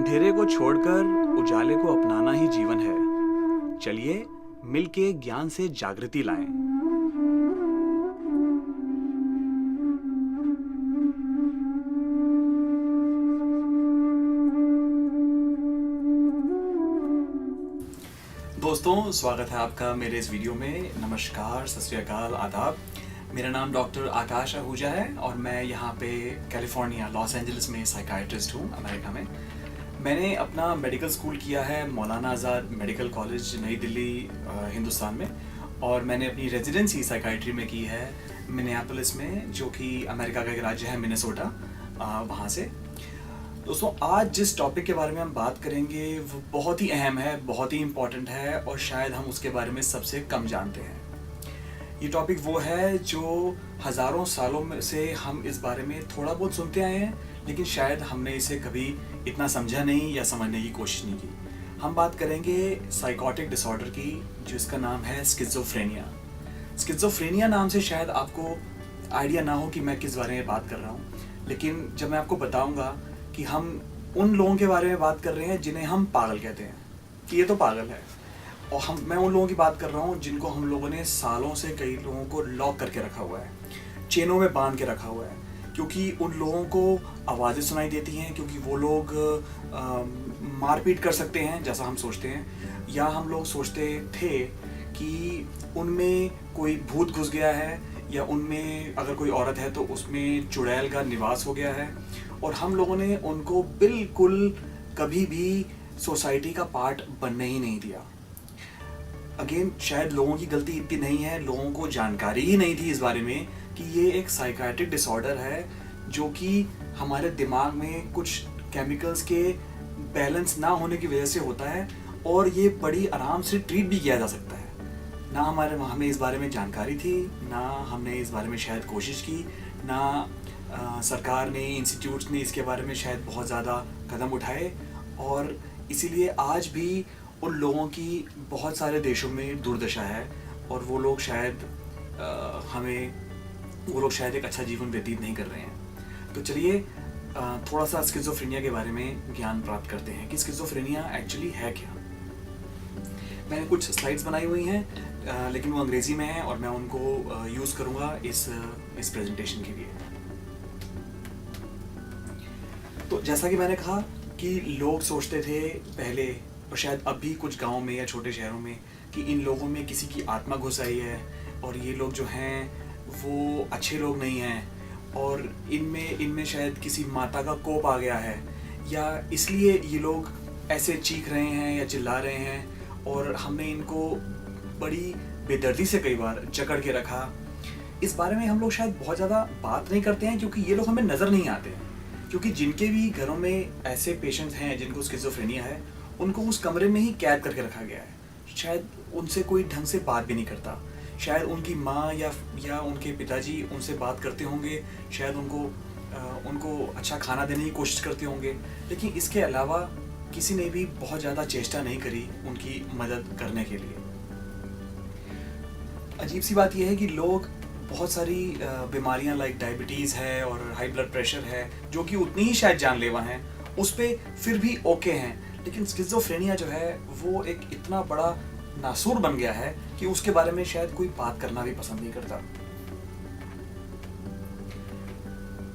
अंधेरे को छोड़कर उजाले को अपनाना ही जीवन है। चलिए मिलके ज्ञान से जागृति लाएं। दोस्तों, स्वागत है आपका मेरे इस वीडियो में। नमस्कार, सत श्री अकाल, आदाब। मेरा नाम डॉक्टर आकाश आहूजा है और मैं यहाँ पे कैलिफोर्निया, लॉस एंजलिस में साइकाइट्रिस्ट हूँ, अमेरिका में। मैंने अपना मेडिकल स्कूल किया है मौलाना आज़ाद मेडिकल कॉलेज, नई दिल्ली, हिंदुस्तान में। और मैंने अपनी रेजिडेंसी साइकाइट्री में की है मिनियापोलिस में, जो कि अमेरिका का एक राज्य है, मिनेसोटा, वहाँ से। दोस्तों, आज जिस टॉपिक के बारे में हम बात करेंगे वो बहुत ही अहम है, बहुत ही इम्पॉर्टेंट है और शायद हम उसके बारे में सबसे कम जानते हैं। ये टॉपिक वो है जो हज़ारों सालों में से हम इस बारे में थोड़ा बहुत सुनते आए हैं, लेकिन शायद हमने इसे कभी इतना समझा नहीं या समझने की कोशिश नहीं की। हम बात करेंगे साइकोटिक डिसऑर्डर की, जिसका नाम है स्किज़ोफ्रेनिया। स्किज़ोफ्रेनिया नाम से शायद आपको आइडिया ना हो कि मैं किस बारे में बात कर रहा हूँ, लेकिन जब मैं आपको बताऊँगा कि हम उन लोगों के बारे में बात कर रहे हैं जिन्हें हम पागल कहते हैं कि ये तो पागल है, और मैं उन लोगों की बात कर रहा हूँ जिनको हम लोगों ने सालों से कई लोगों को लॉक करके रखा हुआ है, चेनों में बांध के रखा हुआ है, क्योंकि उन लोगों को आवाज़ें सुनाई देती हैं, क्योंकि वो लोग मारपीट कर सकते हैं जैसा हम सोचते हैं, या हम लोग सोचते थे कि उनमें कोई भूत घुस गया है, या उनमें अगर कोई औरत है तो उसमें चुड़ैल का निवास हो गया है, और हम लोगों ने उनको बिल्कुल कभी भी सोसाइटी का पार्ट बनने ही नहीं दिया। अगेन, शायद लोगों की गलती इतनी नहीं है, लोगों को जानकारी ही नहीं थी इस बारे में कि ये एक साइकाइट्रिक डिसऑर्डर है, जो कि हमारे दिमाग में कुछ केमिकल्स के बैलेंस ना होने की वजह से होता है, और ये बड़ी आराम से ट्रीट भी किया जा सकता है। ना हमें इस बारे में जानकारी थी, ना हमने इस बारे में शायद कोशिश की, ना सरकार ने, इंस्टीट्यूट्स ने इसके बारे में शायद बहुत ज़्यादा कदम उठाए, और इसीलिए आज भी उन लोगों की बहुत सारे देशों में दुर्दशा है, और वो लोग शायद एक अच्छा जीवन व्यतीत नहीं कर रहे हैं। तो चलिए थोड़ा सा स्किज़ोफ्रेनिया के बारे में ज्ञान प्राप्त करते हैं कि स्किज़ोफ्रेनिया एक्चुअली है क्या। मैंने कुछ स्लाइड्स बनाई हुई हैं, लेकिन वो अंग्रेज़ी में है और मैं उनको यूज़ करूँगा इस प्रेजेंटेशन के लिए। तो जैसा कि मैंने कहा कि लोग सोचते थे पहले, और शायद अब भी कुछ गाँव में या छोटे शहरों में, कि इन लोगों में किसी की आत्मा घुस आई है, और ये लोग जो हैं वो अच्छे लोग नहीं हैं, और इनमें शायद किसी माता का कोप आ गया है, या इसलिए ये लोग ऐसे चीख रहे हैं या चिल्ला रहे हैं, और हमने इनको बड़ी बेदर्दी से कई बार जकड़ के रखा। इस बारे में हम लोग शायद बहुत ज़्यादा बात नहीं करते हैं, क्योंकि ये लोग हमें नज़र नहीं आते हैं। क्योंकि जिनके भी घरों में ऐसे पेशेंट्स हैं जिनको स्किज़ोफ्रेनिया है, उनको उस कमरे में ही कैद करके रखा गया है। शायद उनसे कोई ढंग से बात भी नहीं करता, शायद उनकी माँ या उनके पिताजी उनसे बात करते होंगे, शायद उनको अच्छा खाना देने की कोशिश करते होंगे, लेकिन इसके अलावा किसी ने भी बहुत ज़्यादा चेष्टा नहीं करी उनकी मदद करने के लिए। अजीब सी बात यह है कि लोग बहुत सारी बीमारियां लाइक डायबिटीज़ है और हाई ब्लड प्रेशर है, जो कि उतनी ही शायद जानलेवा हैं, उस पर फिर भी ओके हैं, लेकिन स्किज़ोफ्रेनिया जो है वो एक इतना बड़ा नासूर बन गया है कि उसके बारे में शायद कोई बात करना भी पसंद नहीं करता।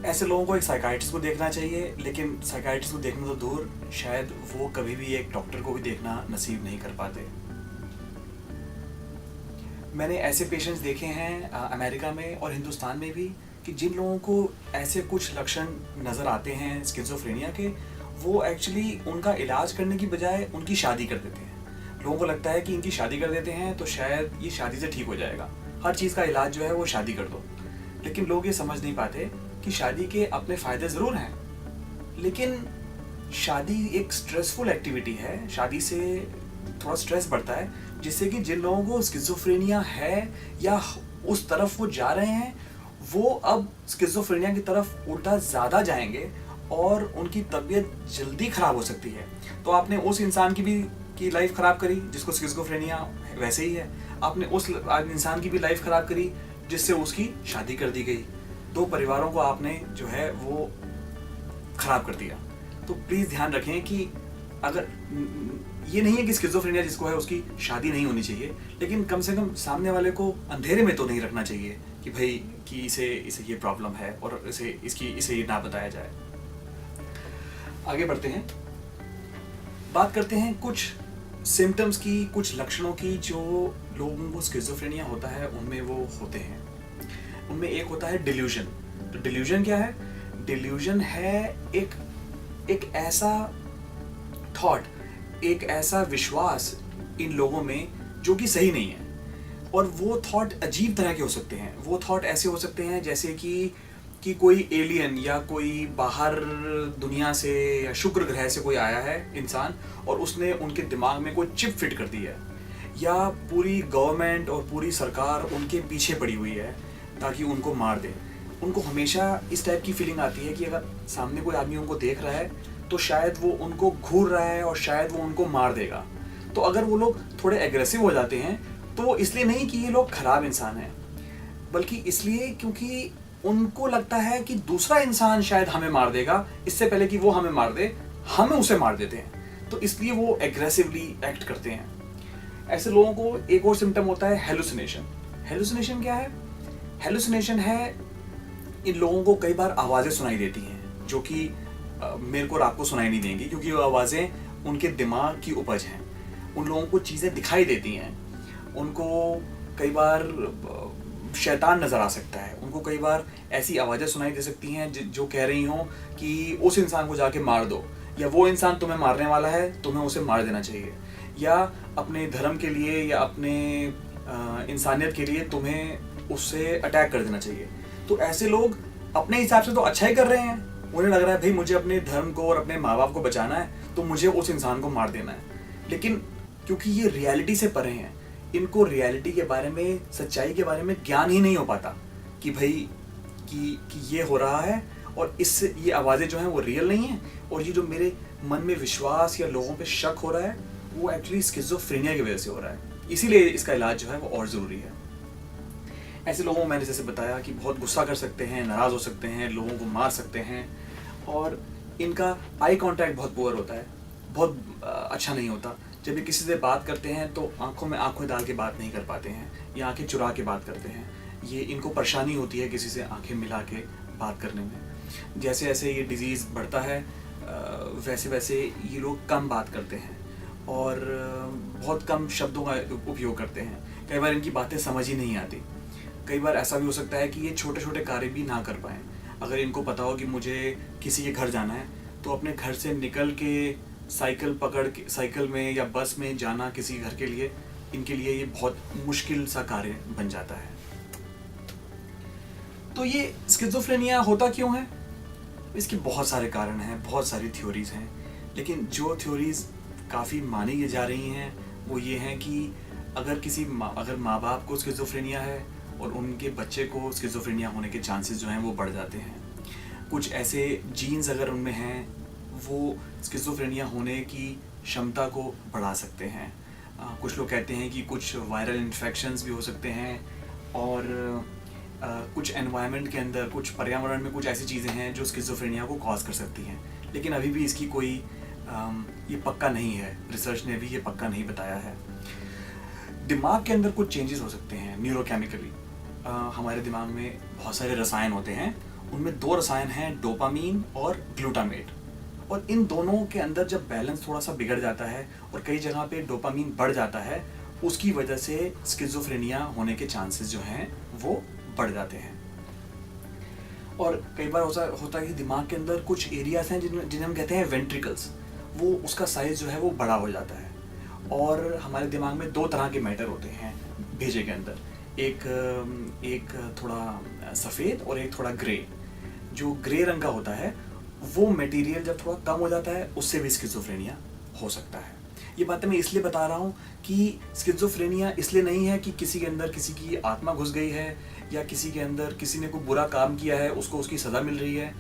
ऐसे लोगों को एक साइकाइट्रिस्ट को देखना चाहिए, लेकिन साइकाइट्रिस्ट को देखना तो दूर, शायद वो कभी भी एक डॉक्टर को भी देखना नसीब नहीं कर पाते। मैंने ऐसे पेशेंट्स देखे हैं अमेरिका में और हिंदुस्तान में भी, कि जिन लोगों को ऐसे कुछ लक्षण नज़र आते हैं स्किज़ोफ्रेनिया के, वो एक्चुअली उनका इलाज करने की बजाय उनकी शादी कर देते हैं। लोगों को लगता है कि इनकी शादी कर देते हैं तो शायद ये शादी से ठीक हो जाएगा, हर चीज़ का इलाज जो है वो शादी कर दो। लेकिन लोग ये समझ नहीं पाते कि शादी के अपने फ़ायदे ज़रूर हैं, लेकिन शादी एक स्ट्रेसफुल एक्टिविटी है। शादी से थोड़ा स्ट्रेस बढ़ता है, जिससे कि जिन लोगों को स्किज़ोफ्रेनिया है या उस तरफ वो जा रहे हैं, वो अब स्किज़ोफ्रेनिया की तरफ उल्टा ज़्यादा जाएंगे और उनकी तबीयत जल्दी ख़राब हो सकती है। तो आपने उस इंसान की लाइफ ख़राब करी जिसको स्किज़ोफ्रेनिया वैसे ही है, आपने उस इंसान की भी लाइफ ख़राब करी जिससे उसकी शादी कर दी गई। दो परिवारों को आपने जो है वो ख़राब कर दिया। तो प्लीज़ ध्यान रखें कि अगर ये नहीं है कि स्किज़ोफ्रेनिया जिसको है उसकी शादी नहीं होनी चाहिए, लेकिन कम से कम सामने वाले को अंधेरे में तो नहीं रखना चाहिए कि भाई कि इसे ये प्रॉब्लम है और इसे ये ना बताया जाए। आगे बढ़ते हैं, बात करते हैं कुछ सिम्टम्स की, कुछ लक्षणों की जो लोगों को स्किज़ोफ्रेनिया होता है उनमें वो होते हैं। उनमें एक होता है डिल्यूजन। तो डिल्यूजन क्या है? डिल्यूजन है एक ऐसा थॉट, एक ऐसा विश्वास इन लोगों में जो कि सही नहीं है, और वो थॉट अजीब तरह के हो सकते हैं। वो थॉट ऐसे हो सकते हैं जैसे कि कोई एलियन या कोई बाहर दुनिया से या शुक्र ग्रह से कोई आया है इंसान और उसने उनके दिमाग में कोई चिप फिट कर दी है, या पूरी गवर्नमेंट और पूरी सरकार उनके पीछे पड़ी हुई है ताकि उनको मार दे। उनको हमेशा इस टाइप की फीलिंग आती है कि अगर सामने कोई आदमी उनको देख रहा है तो शायद वो उनको घूर रहा है और शायद वो उनको मार देगा। तो अगर वो लोग थोड़े एग्रेसिव हो जाते हैं तो इसलिए नहीं कि ये लोग खराब इंसान हैं, बल्कि इसलिए क्योंकि उनको लगता है कि दूसरा इंसान शायद हमें मार देगा, इससे पहले कि वो हमें मार दे हमें उसे मार देते हैं, तो इसलिए वो एग्रेसिवली एक्ट करते हैं। ऐसे लोगों को एक और सिम्टम होता है हेलुसिनेशन। हेलुसिनेशन क्या है? हेलुसिनेशन है इन लोगों को कई बार आवाज़ें सुनाई देती हैं जो कि मेरे को और आपको सुनाई नहीं देंगी, क्योंकि वो आवाज़ें उनके दिमाग की उपज हैं। उन लोगों को चीज़ें दिखाई देती हैं, उनको कई बार शैतान नज़र आ सकता है, उनको कई बार ऐसी आवाज़ें सुनाई दे सकती हैं जो कह रही हों कि उस इंसान को जाके मार दो, या वो इंसान तुम्हें मारने वाला है, तुम्हें उसे मार देना चाहिए, या अपने धर्म के लिए या अपने इंसानियत के लिए तुम्हें उससे अटैक कर देना चाहिए। तो ऐसे लोग अपने हिसाब से तो अच्छा ही कर रहे हैं, उन्हें लग रहा है भाई मुझे अपने धर्म को और अपने माँ बाप को बचाना है तो मुझे उस इंसान को मार देना है, लेकिन क्योंकि ये रियलिटी से परे हैं, इनको रियलिटी के बारे में, सच्चाई के बारे में ज्ञान ही नहीं हो पाता कि भाई कि ये हो रहा है और इससे ये आवाज़ें जो हैं वो रियल नहीं हैं, और ये जो मेरे मन में विश्वास या लोगों पे शक हो रहा है वो एक्चुअली स्किज़ोफ्रेनिया की वजह से हो रहा है। इसीलिए इसका इलाज जो है वो और ज़रूरी है। ऐसे लोगों को मैंने जैसे बताया कि बहुत गुस्सा कर सकते हैं, नाराज़ हो सकते हैं, लोगों को मार सकते हैं, और इनका आई कांटेक्ट बहुत पुअर होता है, बहुत अच्छा नहीं होता। जब ये किसी से बात करते हैं तो आंखों में आंखें डाल के बात नहीं कर पाते हैं या आंखें चुरा के बात करते हैं। ये इनको परेशानी होती है किसी से आंखें मिला के बात करने में। जैसे जैसे ये डिज़ीज़ बढ़ता है वैसे वैसे ये लोग कम बात करते हैं और बहुत कम शब्दों का उपयोग करते हैं। कई बार इनकी बातें समझ ही नहीं आती। कई बार ऐसा भी हो सकता है कि ये छोटे छोटे कार्य भी ना कर पाएँ। अगर इनको पता हो कि मुझे किसी के घर जाना है तो अपने घर से निकल के साइकिल पकड़ के, साइकिल में या बस में जाना किसी घर के लिए, इनके लिए ये बहुत मुश्किल सा कार्य बन जाता है। तो ये स्किज़ोफ्रेनिया होता क्यों है? इसके बहुत सारे कारण हैं, बहुत सारी थ्योरीज हैं, लेकिन जो थ्योरीज काफ़ी मानी जा रही हैं वो ये हैं कि अगर माँ बाप को स्किज़ोफ्रेनिया है और उनके बच्चे को स्किज़ोफ्रेनिया होने के चांसेस जो हैं वो बढ़ जाते हैं। कुछ ऐसे जीन्स अगर उनमें हैं वो स्किज़ोफ्रेनिया होने की क्षमता को बढ़ा सकते हैं। कुछ लोग कहते हैं कि कुछ वायरल इन्फेक्शंस भी हो सकते हैं, और कुछ एनवायरनमेंट के अंदर, कुछ पर्यावरण में कुछ ऐसी चीज़ें हैं जो स्किज़ोफ्रेनिया को कॉज कर सकती हैं, लेकिन अभी भी इसकी कोई ये पक्का नहीं है, रिसर्च ने भी ये पक्का नहीं बताया है। दिमाग के अंदर कुछ चेंजेस हो सकते हैं न्यूरोकेमिकली। हमारे दिमाग में बहुत सारे रसायन होते हैं, उनमें दो रसायन हैं, डोपामीन और ग्लूटामेट, और इन दोनों के अंदर जब बैलेंस थोड़ा सा बिगड़ जाता है और कई जगह पे डोपामीन बढ़ जाता है, उसकी वजह से स्किज़ोफ्रेनिया होने के चांसेस जो हैं वो बढ़ जाते हैं। और कई बार होता है कि दिमाग के अंदर कुछ एरियाज हैं जिन्हें हम कहते हैं वेंट्रिकल्स, वो उसका साइज़ जो है वो बड़ा हो जाता है। और हमारे दिमाग में दो तरह के मैटर होते हैं भेजे के अंदर, एक थोड़ा सफ़ेद और एक थोड़ा ग्रे। जो ग्रे रंग का होता है वो मटेरियल जब थोड़ा कम हो जाता है उससे भी स्किज़ोफ्रेनिया हो सकता है। ये बातें मैं इसलिए बता रहा हूँ कि स्किज़ोफ्रेनिया इसलिए नहीं है कि किसी के अंदर किसी की आत्मा घुस गई है या किसी के अंदर किसी ने कोई बुरा काम किया है उसको उसकी सज़ा मिल रही है।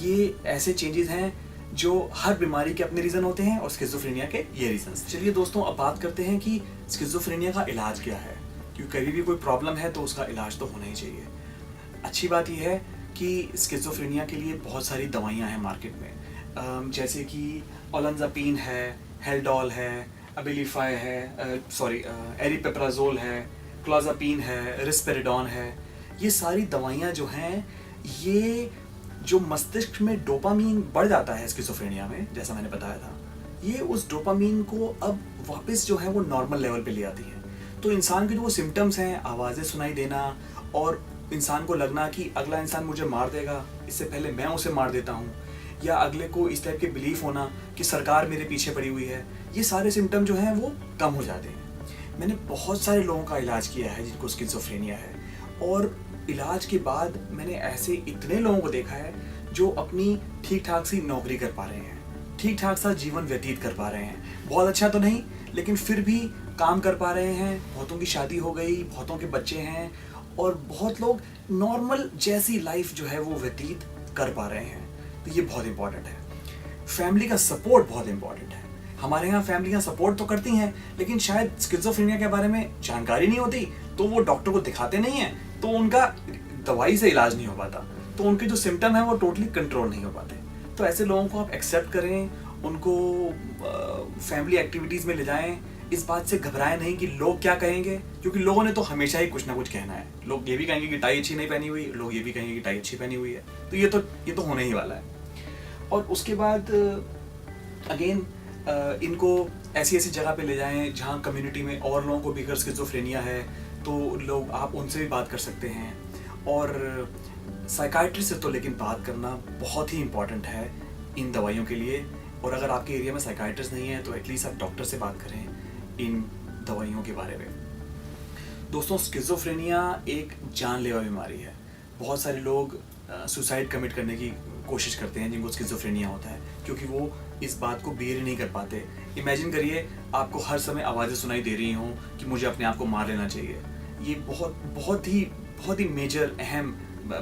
ये ऐसे चेंजेस हैं जो हर बीमारी के अपने रीज़न होते हैं और स्किज़ोफ्रेनिया के ये रीज़न्स। चलिए दोस्तों, अब बात करते हैं कि स्किज़ोफ्रेनिया का इलाज क्या है, क्योंकि कभी भी कोई प्रॉब्लम है तो उसका इलाज तो होना ही चाहिए। अच्छी बात यह है कि स्किज़ोफ्रेनिया के लिए बहुत सारी दवाइयाँ हैं मार्केट में। जैसे कि ओलंजापिन है, हेल्डॉल है, अबिलिफाई है, एरिपेप्राजोल है, क्लोज़ापिन है, रिस्पेरिडोन है। ये सारी दवाइयाँ जो हैं, ये जो मस्तिष्क में डोपामीन बढ़ जाता है स्किज़ोफ्रेनिया में, जैसा मैंने बताया था, ये उस डोपामीन को अब वापस जो है वो नॉर्मल लेवल पे ले आती है। तो इंसान के जो वो सिम्टम्स हैं, आवाज़ें सुनाई देना और इंसान को लगना कि अगला इंसान मुझे मार देगा, इससे पहले मैं उसे मार देता हूँ, या अगले को इस टाइप के बिलीफ होना कि सरकार मेरे पीछे पड़ी हुई है, ये सारे सिम्टम जो हैं वो कम हो जाते हैं। मैंने बहुत सारे लोगों का इलाज किया है जिनको स्किज़ोफ्रेनिया है, और इलाज के बाद मैंने ऐसे इतने लोगों को देखा है जो अपनी ठीक ठाक सी नौकरी कर पा रहे हैं, ठीक ठाक सा जीवन व्यतीत कर पा रहे हैं। बहुत अच्छा तो नहीं, लेकिन फिर भी काम कर पा रहे हैं। बहुतों की शादी हो गई, बहुतों के बच्चे हैं, और बहुत लोग नॉर्मल जैसी लाइफ जो है वो व्यतीत कर पा रहे हैं। तो ये बहुत इंपॉर्टेंट है। फैमिली का सपोर्ट बहुत इंपॉर्टेंट है। हमारे यहाँ फैमिलियाँ सपोर्ट तो करती हैं, लेकिन शायद स्किज़ोफ्रेनिया के बारे में जानकारी नहीं होती, तो वो डॉक्टर को दिखाते नहीं हैं, तो उनका दवाई से इलाज नहीं हो पाता, तो उनके जो सिम्टम है वो टोटली कंट्रोल नहीं हो पाते। तो ऐसे लोगों को आप एक्सेप्ट करें, उनको फैमिली एक्टिविटीज़ में ले जाएं। इस बात से घबराएं नहीं कि लोग क्या कहेंगे, क्योंकि लोगों ने तो हमेशा ही कुछ ना कुछ कहना है। लोग ये भी कहेंगे कि टाई अच्छी नहीं पहनी हुई, लोग ये भी कहेंगे कि टाई अच्छी पहनी हुई है। तो ये तो होने ही वाला है। और उसके बाद अगेन इनको ऐसी ऐसी जगह पे ले जाएं जहाँ कम्युनिटी में और लोगों को भी अगर स्किज़ोफ्रेनिया है, तो लोग आप उनसे भी बात कर सकते हैं। और साइकाइट्रिस्ट से तो लेकिन बात करना बहुत ही इम्पॉर्टेंट है इन दवाइयों के लिए। और अगर आपके एरिया में साइकाइट्रिस्ट नहीं है, तो एटलीस्ट आप डॉक्टर से बात करें इन दवाइयों के बारे में। दोस्तों, स्किज़ोफ्रेनिया एक जानलेवा बीमारी है। बहुत सारे लोग सुसाइड कमिट करने की कोशिश करते हैं जिनको स्किज़ोफ्रेनिया होता है, क्योंकि वो इस बात को बेयर नहीं कर पाते। इमेजिन करिए, आपको हर समय आवाज़ें सुनाई दे रही हों कि मुझे अपने आप को मार लेना चाहिए। ये बहुत ही मेजर अहम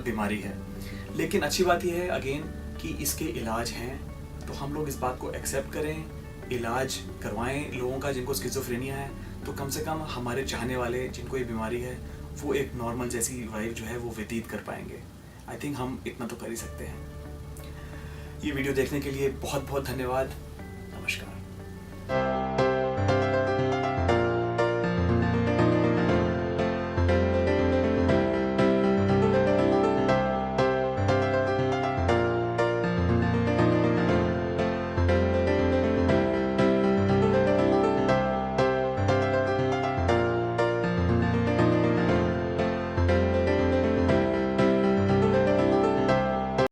बीमारी है। लेकिन अच्छी बात यह है अगेन कि इसके इलाज हैं, तो हम लोग इस बात को एक्सेप्ट करें, इलाज करवाएं लोगों का जिनको स्किज़ोफ्रेनिया है, तो कम से कम हमारे चाहने वाले जिनको ये बीमारी है वो एक नॉर्मल जैसी लाइफ जो है वो व्यतीत कर पाएंगे। आई थिंक हम इतना तो कर ही सकते हैं। ये वीडियो देखने के लिए बहुत बहुत धन्यवाद।